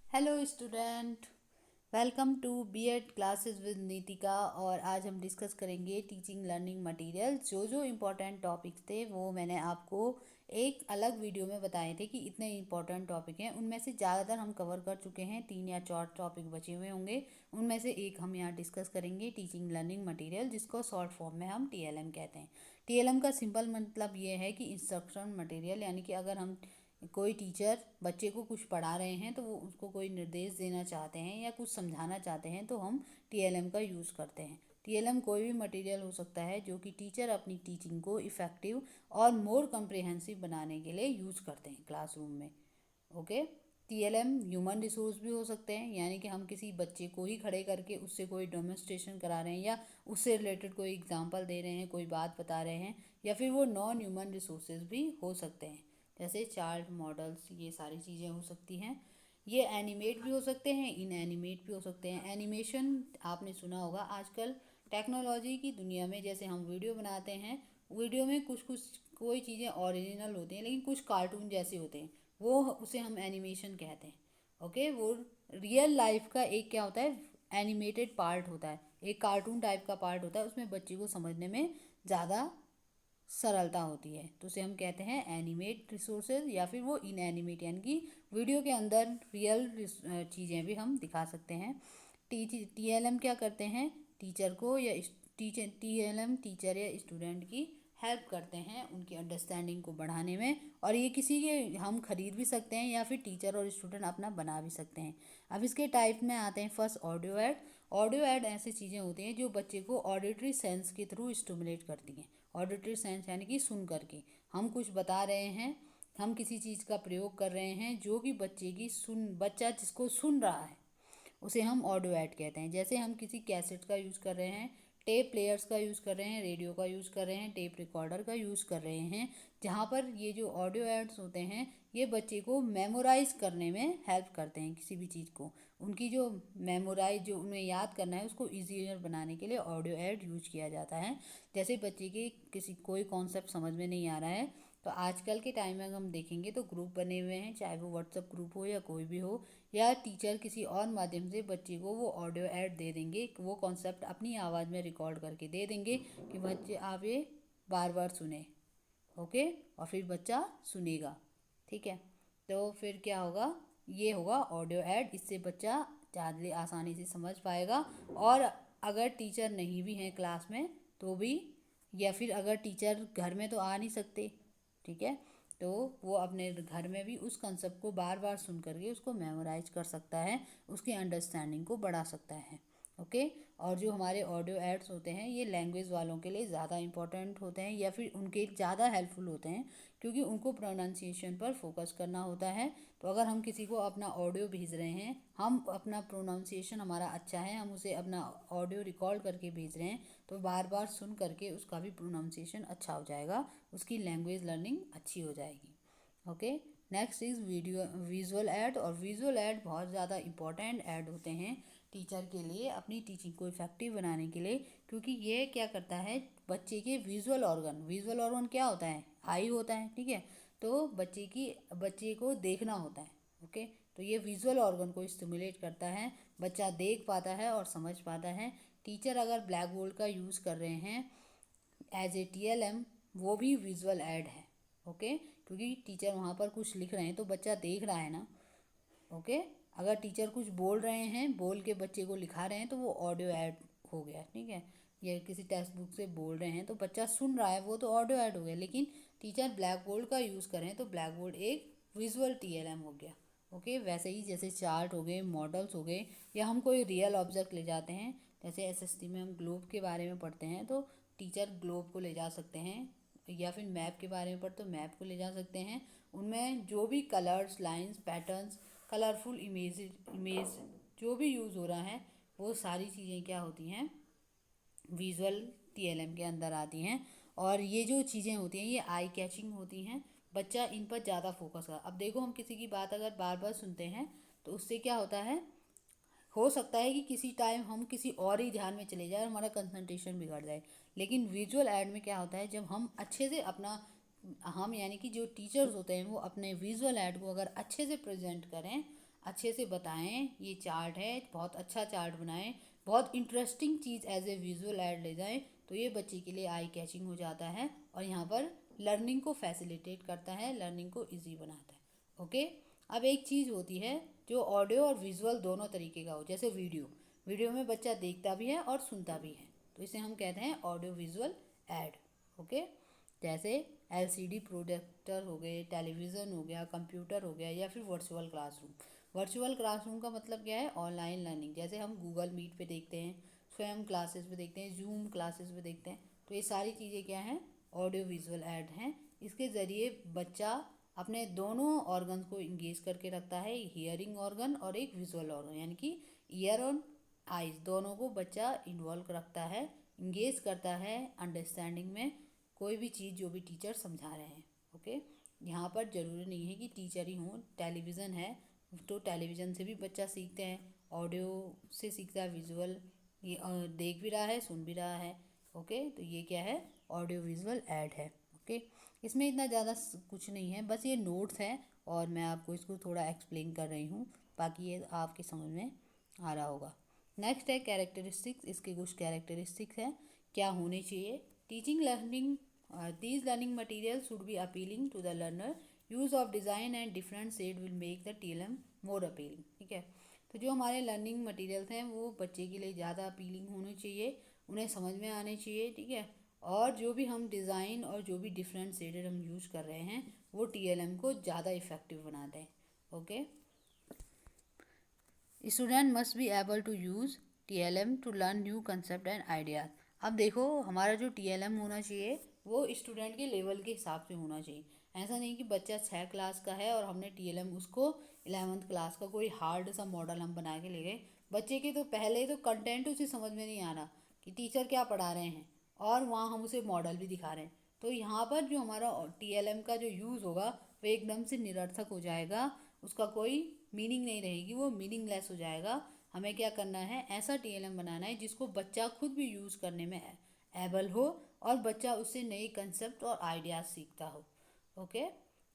Hello student, welcome to BEd classes with Nitika. और आज हम डिस्कस करेंगे टीचिंग लर्निंग मटेरियल। जो इम्पोर्टेंट टॉपिक्स थे वो मैंने आपको एक अलग वीडियो में बताए थे कि इतने इम्पोर्टेंट टॉपिक हैं। उनमें से ज़्यादातर हम कवर कर चुके हैं, 3 या 4 टॉपिक बचे हुए होंगे। उनमें से एक हम यहाँ डिस्कस करेंगे, टीचिंग लर्निंग मटेरियल, जिसको शॉर्ट फॉर्म में हम टीएलएम कहते हैं। टीएलएम का सिंपल मतलब ये है कि इंस्ट्रक्शन मटेरियल, यानी कि अगर हम कोई टीचर बच्चे को कुछ पढ़ा रहे हैं तो वो उसको कोई निर्देश देना चाहते हैं या कुछ समझाना चाहते हैं तो हम टीएलएम का यूज़ करते हैं। टीएलएम कोई भी मटेरियल हो सकता है जो कि टीचर अपनी टीचिंग को इफ़ेक्टिव और मोर कम्प्रिहेंसिव बनाने के लिए यूज़ करते हैं क्लासरूम में। ओके। टीएलएम ह्यूमन रिसोर्स भी हो सकते हैं, यानी कि हम किसी बच्चे को ही खड़े करके उससे कोई डेमोन्स्ट्रेशन करा रहे हैं या उससे रिलेटेड कोई एग्जांपल दे रहे हैं, कोई बात बता रहे हैं। या फिर वो नॉन ह्यूमन रिसोर्सेज भी हो सकते हैं, जैसे चार्ट मॉडल्स, ये सारी चीज़ें हो सकती हैं। ये एनिमेट भी हो सकते हैं, इन एनिमेट भी हो सकते हैं। एनिमेशन आपने सुना होगा, आजकल टेक्नोलॉजी की दुनिया में जैसे हम वीडियो बनाते हैं, वीडियो में कुछ कुछ कोई चीज़ें ओरिजिनल होती हैं लेकिन कुछ कार्टून जैसे होते हैं, वो उसे हम एनिमेशन कहते हैं। ओके। वो रियल लाइफ का एक क्या होता है, एनिमेटेड पार्ट होता है, एक कार्टून टाइप का पार्ट होता है, उसमें बच्चे को समझने में ज़्यादा सरलता होती है, तो उसे हम कहते हैं एनिमेट रिसोर्सेज या फिर वो इन एनिमेट, यानी कि वीडियो के अंदर रियल चीज़ें भी हम दिखा सकते हैं। टीएलएम क्या करते हैं, टीचर को या टीचर टीएलएम टीचर या स्टूडेंट की हेल्प करते हैं उनकी अंडरस्टैंडिंग को बढ़ाने में। और ये किसी के हम खरीद भी सकते हैं या फिर टीचर और स्टूडेंट अपना बना भी सकते हैं। अब इसके टाइप में आते हैं। First, audio add. Audio add ऐसी चीज़ें होती हैं जो बच्चे को ऑडिटरी सेंस के थ्रू स्टिमुलेट करती हैं। ऑडिटरी सेंस यानी कि सुन करके हम कुछ बता रहे हैं, हम किसी चीज़ का प्रयोग कर रहे हैं जो कि बच्चा जिसको सुन रहा है उसे हम ऑडियो ऐड कहते हैं। जैसे हम किसी कैसेट का यूज़ कर रहे हैं, टेप प्लेयर्स का यूज़ कर रहे हैं, रेडियो का यूज़ कर रहे हैं, टेप रिकॉर्डर का यूज़ कर रहे हैं, जहाँ पर ये जो ऑडियो ऐड्स होते हैं ये बच्चे को मेमोराइज करने में हेल्प करते हैं। किसी भी चीज़ को उनकी जो मेमोराइज, जो उन्हें याद करना है, उसको ईजियर बनाने के लिए ऑडियो ऐड यूज किया जाता है। जैसे बच्चे के किसी कोई कॉन्सेप्ट समझ में नहीं आ रहा है तो आजकल के टाइम में अगर हम देखेंगे तो ग्रुप बने हुए हैं, चाहे वो व्हाट्सएप ग्रुप हो या कोई भी हो, या टीचर किसी और माध्यम से बच्चे को वो ऑडियो ऐड दे देंगे, वो कॉन्सेप्ट अपनी आवाज़ में रिकॉर्ड करके दे देंगे कि बच्चे आप ये बार बार सुने। ओके। और फिर बच्चा सुनेगा। ठीक है। तो फिर क्या होगा, ये होगा ऑडियो ऐड। इससे बच्चा ज़्यादा आसानी से समझ पाएगा। और अगर टीचर नहीं भी हैं क्लास में तो भी, या फिर अगर टीचर घर में तो आ नहीं सकते, ठीक है, तो वो अपने घर में भी उस कंसेप्ट को बार बार सुन करके उसको मेमोराइज कर सकता है, उसकी अंडरस्टैंडिंग को बढ़ा सकता है। ओके। और जो हमारे ऑडियो एड्स होते हैं ये लैंग्वेज वालों के लिए ज़्यादा इंपॉर्टेंट होते हैं या फिर उनके ज़्यादा हेल्पफुल होते हैं, क्योंकि उनको प्रोनाउंसिएशन पर फोकस करना होता है। तो अगर हम किसी को अपना ऑडियो भेज रहे हैं, हम अपना प्रोनाउंसिएशन हमारा अच्छा है, हम उसे अपना ऑडियो रिकॉर्ड करके भेज रहे हैं, तो बार बार सुन करके उसका भी प्रोनाउंसिएशन अच्छा हो जाएगा, उसकी लैंग्वेज लर्निंग अच्छी हो जाएगी। Okay. Next is video visual add. और विजुअल ऐड बहुत ज़्यादा इंपॉर्टेंट ऐड होते हैं टीचर के लिए, अपनी टीचिंग को इफेक्टिव बनाने के लिए, क्योंकि ये क्या करता है, बच्चे के विजुअल ऑर्गन क्या होता है, आई होता है, ठीक है। तो बच्चे को देखना होता है। ओके। तो ये विजुअल ऑर्गन को स्टिमुलेट करता है, बच्चा देख पाता है और समझ पाता है। टीचर अगर ब्लैक बोर्ड का यूज़ कर रहे हैं एज ए टीएलएम, वो भी विजुअल ऐड है। ओके। क्योंकि टीचर वहाँ पर कुछ लिख रहे हैं तो बच्चा देख रहा है ना। ओके। अगर टीचर कुछ बोल रहे हैं, बोल के बच्चे को लिखा रहे हैं, तो वो ऑडियो ऐड हो गया, ठीक है। ये किसी टेक्स्ट बुक से बोल रहे हैं तो बच्चा सुन रहा है, वो तो ऑडियो ऐड हो गया। लेकिन टीचर ब्लैक बोर्ड का यूज़ करें तो ब्लैक बोर्ड एक विजुअल टीएलएम हो गया। ओके। वैसे ही जैसे चार्ट हो गए, मॉडल्स हो गए, या हम कोई रियल ऑब्जेक्ट ले जाते हैं, जैसे एसएसटी में हम ग्लोब के बारे में पढ़ते हैं तो टीचर ग्लोब को ले जा सकते हैं, या फिर मैप के बारे में पढ़ते तो मैप को ले जा सकते हैं। उनमें जो भी colours, lines, patterns, colourful image जो भी यूज़ हो रहा है, वो सारी चीज़ें क्या होती हैं, विजुअल टीएलएम के अंदर आती हैं। और ये जो चीज़ें होती हैं ये आई कैचिंग होती हैं, बच्चा इन पर ज़्यादा फोकस कर। अब देखो, हम किसी की बात अगर बार बार सुनते हैं तो उससे क्या होता है, हो सकता है कि किसी टाइम हम किसी और ही ध्यान में चले जाए और हमारा कंसंट्रेशन बिगड़ जाए। लेकिन विजुअल ऐड में क्या होता है, जब हम अच्छे से अपना, हम यानी कि जो टीचर्स होते हैं वो अपने विजुअल ऐड को अगर अच्छे से प्रेजेंट करें, अच्छे से बताएं। ये चार्ट है, बहुत अच्छा चार्ट बनाएं, बहुत इंटरेस्टिंग चीज़ एज ए विजुअल ऐड ले जाएं, तो ये बच्चे के लिए आई कैचिंग हो जाता है और यहाँ पर लर्निंग को फैसिलिटेट करता है, लर्निंग को ईजी बनाता है। ओके। अब एक चीज़ होती है जो ऑडियो और विजुअल दोनों तरीके का हो, जैसे वीडियो, वीडियो में बच्चा देखता भी है और सुनता भी है, तो इसे हम कहते हैं ऑडियो विजुअल ऐड। ओके। जैसे एलसीडी प्रोजेक्टर हो गए, टेलीविज़न हो गया, कंप्यूटर हो गया, या फिर वर्चुअल क्लासरूम। वर्चुअल क्लासरूम का मतलब क्या है? ऑनलाइन लर्निंग, जैसे हम गूगल मीट पे देखते हैं, स्वयं क्लासेस पे देखते हैं, जूम क्लासेस पे देखते हैं, तो ये सारी चीज़ें क्या हैं? ऑडियो विजुअल ऐड हैं। इसके ज़रिए बच्चा अपने दोनों ऑर्गन्स को इंगेज करके रखता है, हियरिंग ऑर्गन और एक विजुअल ऑर्गन, यानी कि ईयर और आइज दोनों को बच्चा इन्वॉल्व रखता है, इंगेज करता है अंडरस्टैंडिंग में कोई भी चीज़ जो भी टीचर समझा रहे हैं। ओके। यहाँ पर ज़रूरी नहीं है कि टीचर ही हों, टेलीविज़न है तो टेलीविज़न से भी बच्चा सीखते हैं, ऑडियो से सीखता है, विजुअल ये देख भी रहा है, सुन भी रहा है। ओके। तो ये क्या है? ऑडियो विजुअल ऐड है। ओके। इसमें इतना ज़्यादा कुछ नहीं है, बस ये नोट्स हैं और मैं आपको इसको थोड़ा एक्सप्लेन कर रही हूँ, बाकी ये आपके समझ में आ रहा होगा। नेक्स्ट है कैरेक्टरिस्टिक्स। इसके कुछ कैरेक्टरिस्टिक्स हैं, क्या होने चाहिए। Teaching learning, these learning materials should be appealing to the learner. Use of design and different shade will make the TLM more appealing. ठीक है। तो जो हमारे लर्निंग मटेरियल्स हैं वो बच्चे के लिए ज़्यादा अपीलिंग होने चाहिए, उन्हें समझ में आने चाहिए। ठीक है। और जो भी हम डिज़ाइन और जो भी डिफरेंट शेडेड हम यूज़ कर रहे हैं वो TLM को ज़्यादा इफ़ेक्टिव बनाते हैं। Okay. Student must be able to use TLM to learn new concept and ideas. अब देखो, हमारा जो TLM होना चाहिए वो स्टूडेंट के लेवल के हिसाब से होना चाहिए। ऐसा नहीं कि बच्चा 6 क्लास का है और हमने TLM उसको 11th क्लास का कोई हार्ड सा मॉडल हम बना के ले गए। बच्चे के तो पहले तो कंटेंट उसे समझ में नहीं आ रहा कि टीचर क्या पढ़ा रहे हैं, और वहाँ हम उसे मॉडल भी दिखा रहे हैं, तो यहाँ पर जो हमारा TLM का जो यूज़ होगा वो एकदम से निरर्थक हो जाएगा, उसका कोई मीनिंग नहीं रहेगी, वो मीनिंगलेस हो जाएगा। हमें क्या करना है? ऐसा TLM बनाना है जिसको बच्चा खुद भी यूज़ करने में एबल हो और बच्चा उससे नए कंसेप्ट और आइडियाज़ सीखता हो। Okay.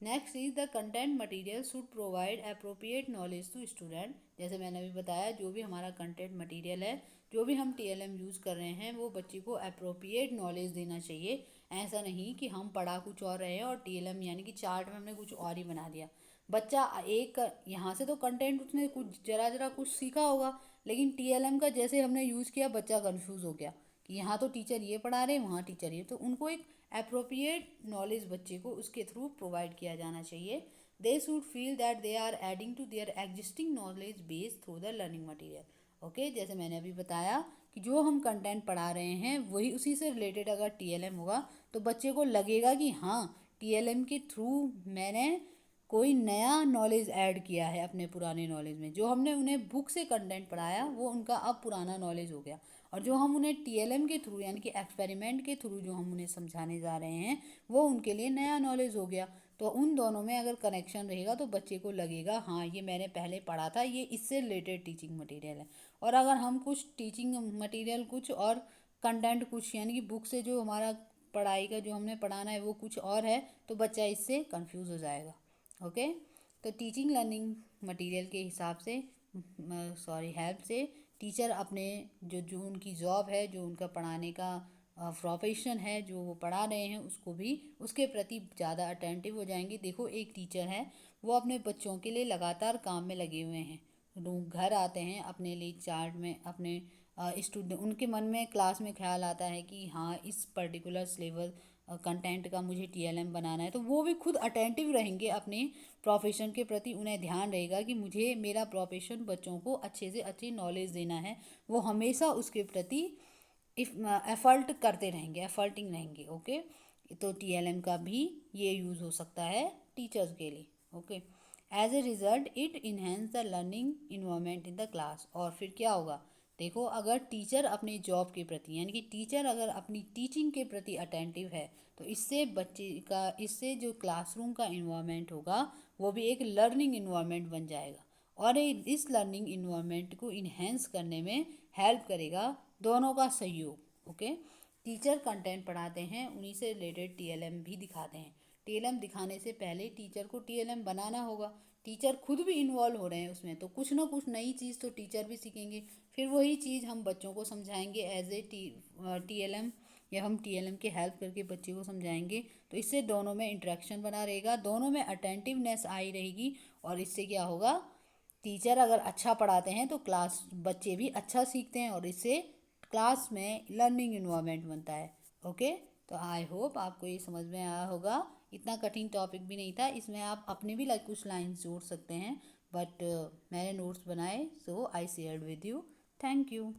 Next is the content material should provide appropriate knowledge to student. जैसे मैंने अभी बताया, जो भी हमारा कंटेंट मटेरियल है, जो भी हम TLM यूज़ कर रहे हैं, वो बच्चे को अप्रोप्रिएट नॉलेज देना चाहिए। ऐसा नहीं कि हम पढ़ा कुछ और रहे हैं और TLM यानी कि चार्ट में हमने कुछ और ही बना दिया। बच्चा एक यहाँ से तो कंटेंट उसने कुछ जरा जरा कुछ सीखा होगा, लेकिन TLM का जैसे हमने यूज़ किया बच्चा कंफ्यूज हो गया कि यहाँ तो टीचर ये पढ़ा रहे हैं, वहाँ टीचर ये, तो उनको एक अप्रोप्रिएट नॉलेज बच्चे को उसके थ्रू प्रोवाइड किया जाना चाहिए। They should feel that they are adding to their existing knowledge base through the learning material. Okay. जैसे मैंने अभी बताया कि जो हम कंटेंट पढ़ा रहे हैं वही उसी से रिलेटेड अगर TLM होगा तो बच्चे को लगेगा कि हाँ, TLM के थ्रू मैंने कोई नया नॉलेज ऐड किया है अपने पुराने नॉलेज में। जो हमने उन्हें बुक से कंटेंट पढ़ाया वो उनका अब पुराना नॉलेज हो गया, और जो हम उन्हें TLM के थ्रू यानी कि एक्सपेरिमेंट के थ्रू जो हम उन्हें समझाने जा रहे हैं वो उनके लिए नया नॉलेज हो गया। तो उन दोनों में अगर कनेक्शन रहेगा तो बच्चे को लगेगा हाँ, ये मैंने पहले पढ़ा था, ये इससे रिलेटेड टीचिंग मटेरियल है। और अगर हम कुछ टीचिंग मटेरियल कुछ और कंटेंट कुछ यानी कि बुक से जो हमारा पढ़ाई का जो हमने पढ़ाना है वो कुछ और है, तो बच्चा इससे कंफ्यूज हो जाएगा। ओके। तो टीचिंग लर्निंग मटेरियल के हिसाब से हेल्प से टीचर अपने जो जो उनकी जॉब है, जो उनका पढ़ाने का प्रोफेशन है, जो वो पढ़ा रहे हैं उसको भी उसके प्रति ज़्यादा अटेंटिव हो जाएंगे। देखो, एक टीचर है वो अपने बच्चों के लिए लगातार काम में लगे हुए हैं, लोग घर आते हैं अपने लिए चार्ट में अपने स्टूडेंट, उनके मन में क्लास में ख्याल आता है कि हाँ, इस पर्टिकुलर सिलेबस कंटेंट का मुझे TLM बनाना है, तो वो भी खुद अटेंटिव रहेंगे अपने प्रोफेशन के प्रति। उन्हें ध्यान रहेगा कि मुझे मेरा प्रोफेशन बच्चों को अच्छे से अच्छी नॉलेज देना है, वो हमेशा उसके प्रति एफर्ट करते रहेंगे, एफर्टिंग रहेंगे। ओके। तो TLM का भी ये यूज़ हो सकता है टीचर्स के लिए। Okay. As a result it enhance the learning environment in the class. और फिर क्या होगा? देखो, अगर टीचर अपने जॉब के प्रति यानी कि टीचर अगर अपनी टीचिंग के प्रति अटेंटिव है तो इससे बच्चे का, इससे जो क्लासरूम का इन्वायरमेंट होगा वो भी एक लर्निंग इन्वायरमेंट बन जाएगा, और इस लर्निंग इन्वायरमेंट को इन्हेंस करने में हेल्प करेगा दोनों का सहयोग। ओके। टीचर कंटेंट पढ़ाते हैं, उन्हीं से रिलेटेड TLM भी दिखाते हैं। TLM दिखाने से पहले टीचर को TLM बनाना होगा। टीचर खुद भी इन्वॉल्व हो रहे हैं उसमें, तो कुछ ना कुछ नई चीज़ तो टीचर भी सीखेंगे, फिर वही चीज़ हम बच्चों को समझाएंगे एज ए TLM, या हम TLM के हेल्प करके बच्चे को समझाएंगे। तो इससे दोनों में इंटरेक्शन बना रहेगा, दोनों में अटेंटिवनेस आई रहेगी, और इससे क्या होगा, टीचर अगर अच्छा पढ़ाते हैं तो क्लास बच्चे भी अच्छा सीखते हैं, और इससे क्लास में लर्निंग इन्वायरमेंट बनता है। ओके, तो आई होप आपको ये समझ में आया होगा। इतना कठिन टॉपिक भी नहीं था, इसमें आप अपने भी कुछ लाइन्स जोड़ सकते हैं, बट मैंने नोट्स बनाए, so I shared with you. Thank you.